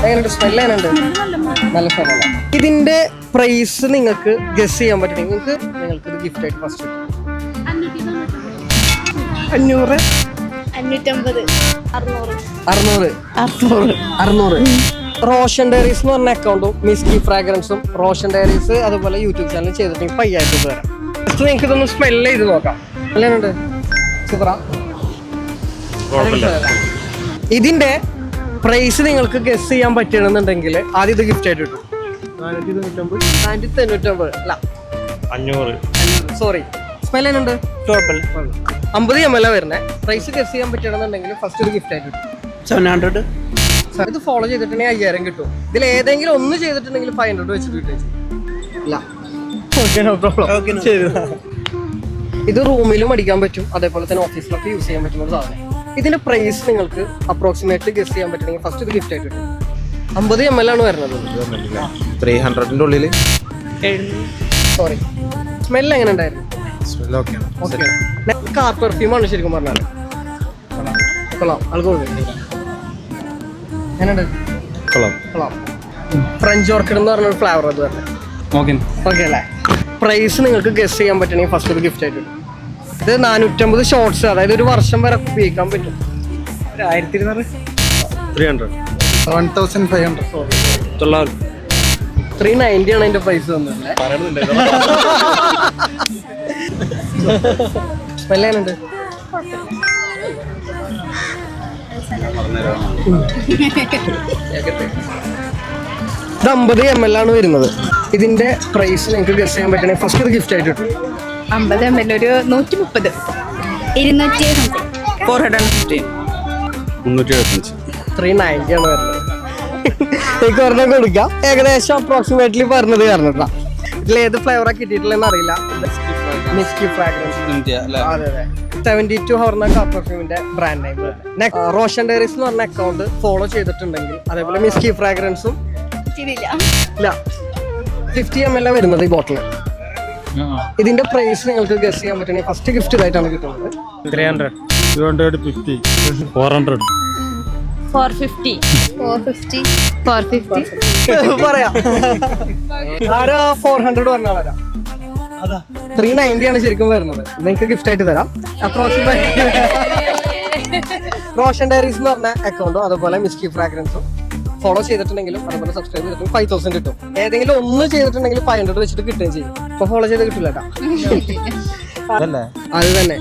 എങ്ങനെയുണ്ട്? സ്മെല്ല് എങ്ങനെയുണ്ട്? നല്ല സ്മെല്ലല്ല. ഇതിന്റെ പ്രൈസ് നിങ്ങൾക്ക് ഗസ് ചെയ്യാൻ പറ്റണമെങ്കിൽ നിങ്ങൾക്ക് ഇത് ഗിഫ്റ്റ് ആയിട്ട് ഫസ്റ്റ് 500 600 റോഷൻ ഡയറീസ് എന്ന് പറഞ്ഞ അക്കൗണ്ടും മിസ്കി ഫ്രാഗ്രൻസും റോഷൻ ഡയറീസ് അതുപോലെ യൂട്യൂബ് ചാനൽ ചെയ്തിട്ടുണ്ടെങ്കിൽ 5000 രൂപ തരാം. ജസ്റ്റ് നിങ്ങൾക്ക് ഇതൊന്ന് സ്മെല്ല് ചെയ്ത് നോക്കാം. എങ്ങനെയുണ്ട്? സൂപ്പറാ. ഇതിന്റെ പ്രൈസ് നിങ്ങൾക്ക് ഗസ് ചെയ്യാൻ പറ്റണമെന്നുണ്ടെങ്കിൽ ആദ്യം ഇത് ഗിഫ്റ്റ് ആയിട്ട് കിട്ടും. 499 അല്ല 500. സോറി, സ്മെൽ എന്നുണ്ട് 50 ml വരുന്നത്. പ്രൈസ് ഗസ് ചെയ്യാൻ പറ്റണമെന്നുണ്ടെങ്കിൽ ഫസ്റ്റ് ഒരു ഗിഫ്റ്റ് ആയിട്ട് കിട്ടും 700. ഇത് ഫോളോ ചെയ്തിട്ടുണ്ടെങ്കിൽ 5000 കിട്ടും. ഇതിൽ ഏതെങ്കിലും ഒന്ന് ചെയ്തിട്ടുണ്ടെങ്കിൽ 500 വെച്ചിട്ട് കിട്ടും. ഇത് റൂമിലും അടിക്കാൻ പറ്റും, അതേപോലെ തന്നെ ഓഫീസിലൊക്കെ യൂസ് ചെയ്യാൻ പറ്റുന്ന ഒരു സാധനം. ഇതിന്റെ പ്രൈസ് നിങ്ങൾക്ക് അപ്രോക്സിമേറ്റ്ലി ഗസ് ചെയ്യാൻ പറ്റണമെങ്കിൽ ഫസ്റ്റ് ഇത് ഗിഫ്റ്റ് ആയിട്ട് കിട്ടും. 50 ml ആണ് വരുന്നത്. 300ന്റെ ഉള്ളിൽ. സോറി, സ്മെല്ല് എങ്ങനെ ഉണ്ടായിരുന്നു? കാർ പെർഫ്യൂം ആണ് ശരിക്കും പറഞ്ഞാൽ. കൊള്ളാം. ആൾക്കോൾ എങ്ങനെയുണ്ട്? കൊള്ളാം. ഫ്രഞ്ച് ഓർക്കിഡ് എന്ന് പറഞ്ഞൊരു ഫ്ലേവർ അത് തന്നെ. ഓക്കെ അല്ലേ? പ്രൈസ് നിങ്ങൾക്ക് ഗസ് ചെയ്യാൻ പറ്റണമെങ്കിൽ ഫസ്റ്റ് ഒരു ഗിഫ്റ്റ് ആയിട്ട് കിട്ടും. ഇത് 450 ഷോർട്സ്, അതായത് ഒരു വർഷം വരെ ഉപയോഗിക്കാൻ പറ്റും. 1200 300 1500 900 390 ആണ് അതിന്റെ പ്രൈസ് വന്നത്. സ്മെല്ല് എങ്ങനെയുണ്ട്? ഇത് 50 ml ആണ് വരുന്നത്. ഇതിന്റെ പ്രൈസ് നിങ്ങൾക്ക് ഗസ് ചെയ്യാൻ പറ്റണമെങ്കിൽ ഫസ്റ്റ് ഒരു ഗിഫ്റ്റ് ആയിട്ട് കിട്ടും. 50 ml ഒരു 130 450 375 390 ആണ് വരുന്നത്. എനിക്ക് ഒരെണ്ണം കൊടുക്കാം. ഏകദേശം അപ്രോക്സിമേറ്റ്ലി പറഞ്ഞത് കാരണം ഇതിൽ ഏത് ഫ്ലേവറാണ് കിട്ടിയിട്ടുള്ളതെന്ന് അറിയില്ല. മിസ്കി ഫ്രാഗ്രൻസ്. അതെ 72 ഹവർന്ന കാർ പെർഫ്യൂമിന്റെ ബ്രാൻഡ് നെയിം. റോഷൻ ഡയറീസ് എന്ന് പറഞ്ഞ അക്കൗണ്ട് ഫോളോ ചെയ്തിട്ടുണ്ടെങ്കിൽ അതേപോലെ മിസ്കി ഫ്രാഗ്രൻസും ഇല്ല 50 ml വരുന്നത് ഈ ബോട്ടിൽ. ഇതിന്റെ പ്രൈസ് നിങ്ങൾക്ക് ഗസ് ചെയ്യാൻ പറ്റണമെങ്കിൽ ഫസ്റ്റ് ഗിഫ്റ്റ് ഇതായിട്ടാണ് കിട്ടുന്നത്. 300 250 400 450 പറയാം. ആരാ 400 പറഞ്ഞാൽ വരാം. 390 ആണ് ശരിക്കും വരുന്നത്. നിങ്ങൾക്ക് ഗിഫ്റ്റ് ആയിട്ട് തരാം. അപ്രോക്സിമേറ്റ് റോഷൻ ഡയറീസ് എന്ന് പറഞ്ഞ അക്കൗണ്ടും അതുപോലെ മിസ്കി ഫ്രാഗ്രൻസും ഫോളോ ചെയ്തിട്ടുണ്ടെങ്കിലും അതുപോലെ സബ്സ്ക്രൈബ് ചെയ്തിട്ടുണ്ടെങ്കിൽ 5000 കിട്ടും. ഏതെങ്കിലും ഒന്ന് ചെയ്തിട്ടുണ്ടെങ്കിൽ 500 വെച്ചിട്ട് കിട്ടുകയും ചെയ്യും. ഇപ്പൊ ഫോളോ ചെയ്ത് കിട്ടില്ല കേട്ടോ. അത് തന്നെ.